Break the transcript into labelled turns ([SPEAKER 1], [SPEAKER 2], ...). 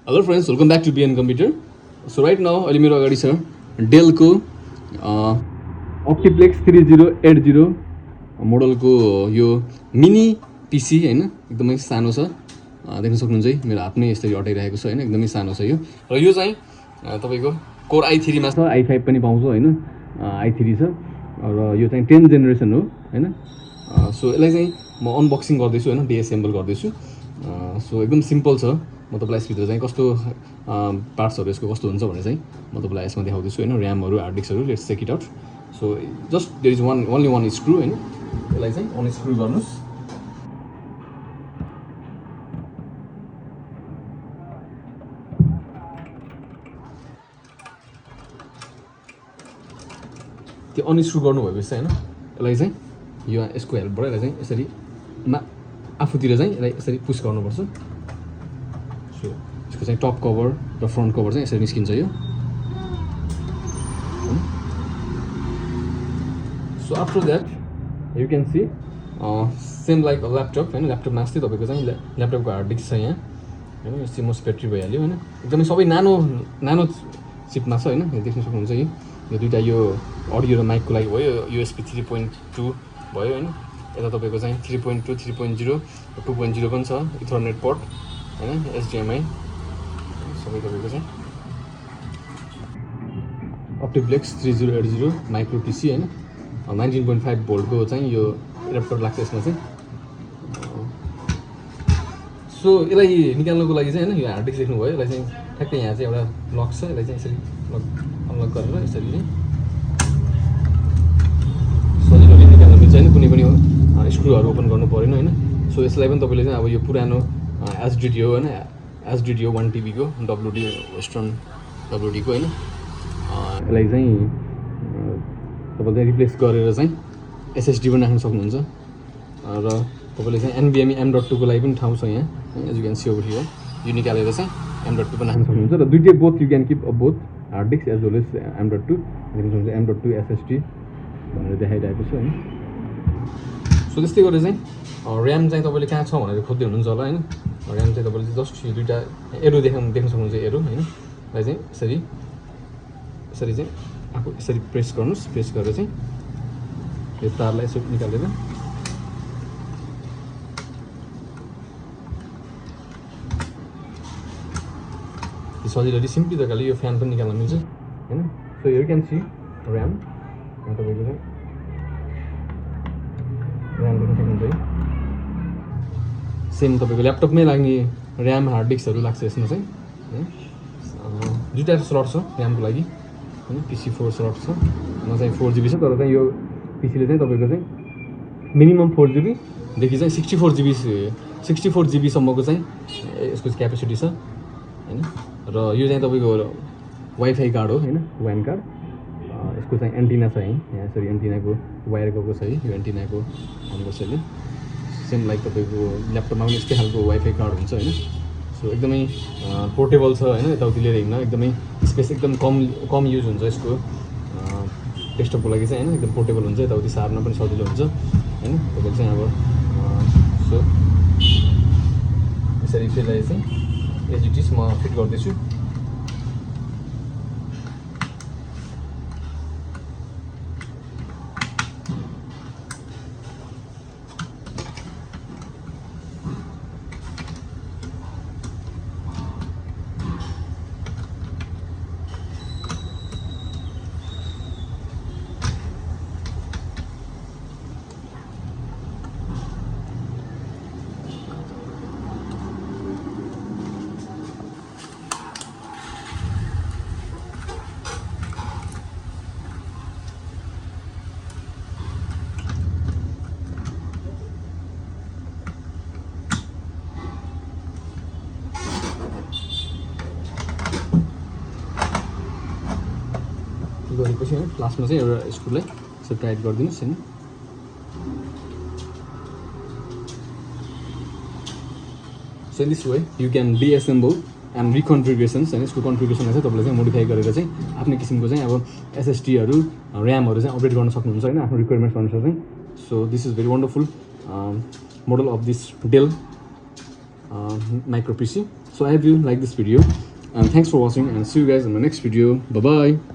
[SPEAKER 1] Hello friends, welcome back to BN Computer. So right now अहिले मेरो अगाडि छ Dell को Optiplex 3080 मोडलको यो मिनी PC हैन, एकदमै सानो छ। देख्न सक्नुहुन्छ है, मेरो हात नै यसरी अटाइरहेको छ हैन, एकदमै सानो छ यो। र यो चाहिँ तपाईको Core i3 मा छ, i5 पनि पाउँछ हैन, i3 छ र यो चाहिँ 10th जेनेरेसन हो हैन। सो यसलाई चाहिँ म अनबक्सिङ गर्दैछु हैन, डिएसेम्बल गर्दैछु। सो एकदम सिम्पल छ। म तपाईलाई यसभित्र चाहिँ कस्तो पार्ट्सहरु यसको कस्तो हुन्छ भनेर चाहिँ म तपाईलाई यसमा देखाउँदैछु हैन। र्यामहरु, हार्ड डिस्कहरु, let's check it out. So just there is only one screw हैन, यसलाई चाहिँ अनस्क्रु गर्नुस्। त्यो अनस्क्रु गर्नु भएपछि हैन, यसलाई चाहिँ यो यसको हेल्पबाट यसलाई चाहिँ यसरी आफूतिर चाहिँ यसलाई यसरी पुश गर्नुपर्छ। सो यसको चाहिँ टप कभर र फ्रन्ट कभर चाहिँ यसरी निस्किन्छ यो। So after that you can see same like a laptop हैन। ल्यापटपमा जस्तै तपाईको चाहिँ ल्यापटपको हार्ड डिस्क छ यहाँ हैन। यो सिमोस ब्याट्री भइहाल्यो हैन, एकदमै सबै नानो चिपमा छ हैन। यो देख्न सक्नुहुन्छ यो दुईटा यो अडियो र माइकको लागि भयो, USB 3.2 भयो हैन। यता तपाईको चाहिँ 3.2, 3.0, 2.0 पनि छ, इथरनेट पोर्ट हैन, HDMI सबै तपाईको चाहिँ Optiplex 3080 माइक्रो PC हैन। 19.5 भोल्टको चाहिँ यो एडाप्टर लाग्छ यसमा चाहिँ। सो यसलाई निकाल्नको लागि चाहिँ हैन, यो हार्ड डिस्क देख्नु भयो, यसलाई चाहिँ ठ्याक्कै यहाँ चाहिँ एउटा लक छ, यसलाई चाहिँ यसरी अनलक गरेर यसरी चाहिँ सजिलोले निकाल्न मिल्छ हैन। कुनै पनि स्क्रुहरू ओपन गर्नु परेन हैन। सो यसलाई पनि तपाईले चाहिँ अब यो पुरानो SDD हो हैन, SDD 1 TB को WD वेस्टर्न WD को हैन, यसलाई चाहिँ तपाईले रिप्लेस गरेर चाहिँ SSD पनि राख्न सक्नुहुन्छ। र तपाईले चाहिँ NVMe M.2 को लागि पनि ठाउँ छ यहाँ, as you can see over here. यो निकालेर चाहिँ M.2 पनि राख्न सक्नुहुन्छ। र दुईटै both you can keep both hard disk as well as M.2। देख्न सक्नुहुन्छ M.2 SSD भनेर देखाइरहेको छु हैन। सो त्यस्तै गरेर चाहिँ र्याम चाहिँ तपाईले कहाँ छ भनेर खोज्दै हुनुहुन्छ होला हैन। र्याम चाहिँ तपाईले जस्ट यो दुईटा एरो देख्न सक्नुहुन्छ, एरो हैन। यसलाई चाहिँ यसरी चाहिँ आफू यसरी प्रेस गर्नुस्। प्रेस गरेर चाहिँ यो तारलाई यसो निकालेर सजिलोले सिम्पली तरिकाले यो फ्यान पनि निकाल्न मिल्छ हैन। So you can see RAM यहाँ तपाईको चाहिँ र्याम देख्न सक्नुहुन्छ है। सेम तपाईको ल्यापटपमै लाग्ने र्याम हार्ड डिस्कहरु लाग्छ यसमा चाहिँ हैन। दुईटा स्लट छ र्यामको लागि हैन, PC4 स्लट छ, म चाहिँ 4GB छ। तर चाहिँ यो पीसीले चाहिँ तपाईको चाहिँ मिनिमम 4GB देखि चाहिँ 64GB सम्मको चाहिँ यसको क्यापेसिटी छ हैन। र यो चाहिँ तपाईको वाइफाई कार्ड हो हैन, WAN कार्ड। यसको चाहिँ एन्टिना छ यहाँ यसरी एन्टिनाको वायर गएको छ है। यो एन्टिनाको हुनुपर्छ यसले, सेम लाइक तपाईको ल्यापटपमा पनि यस्तै खालको वाइफाई कार्ड हुन्छ हैन। सो एकदमै पोर्टेबल छ हैन, यताउति लिएर हिँड्न एकदमै स्पेस एकदम कम युज हुन्छ यसको डेस्कटपको लागि चाहिँ हैन। एकदम पोर्टेबल हुन्छ, यताउति सार्न पनि सजिलो हुन्छ हैन। तपाईले चाहिँ अब सो यसरी यसलाई चाहिँ एज इट इज म फिट गर्दैछु। गरेपछि लास्टमा चाहिँ एउटा स्क्रुलाई यसो टाइट गरिदिनुस् हैन। So in this way you can disassemble and reconfigurations हैन। यसको कन्फिगरेसनलाई चाहिँ तपाईले चाहिँ मोडिफाई गरेर चाहिँ आफ्नै किसिमको चाहिँ अब SSDहरु र्यामहरु चाहिँ अपडेट गर्न सक्नुहुन्छ हैन, आफ्नो रिक्वायरमेन्ट्स अनुसार चाहिँ। So this is very wonderful model of this Dell micro PC. So I hope you like this video, and thanks for watching, and see you guys in my next video. Bye bye.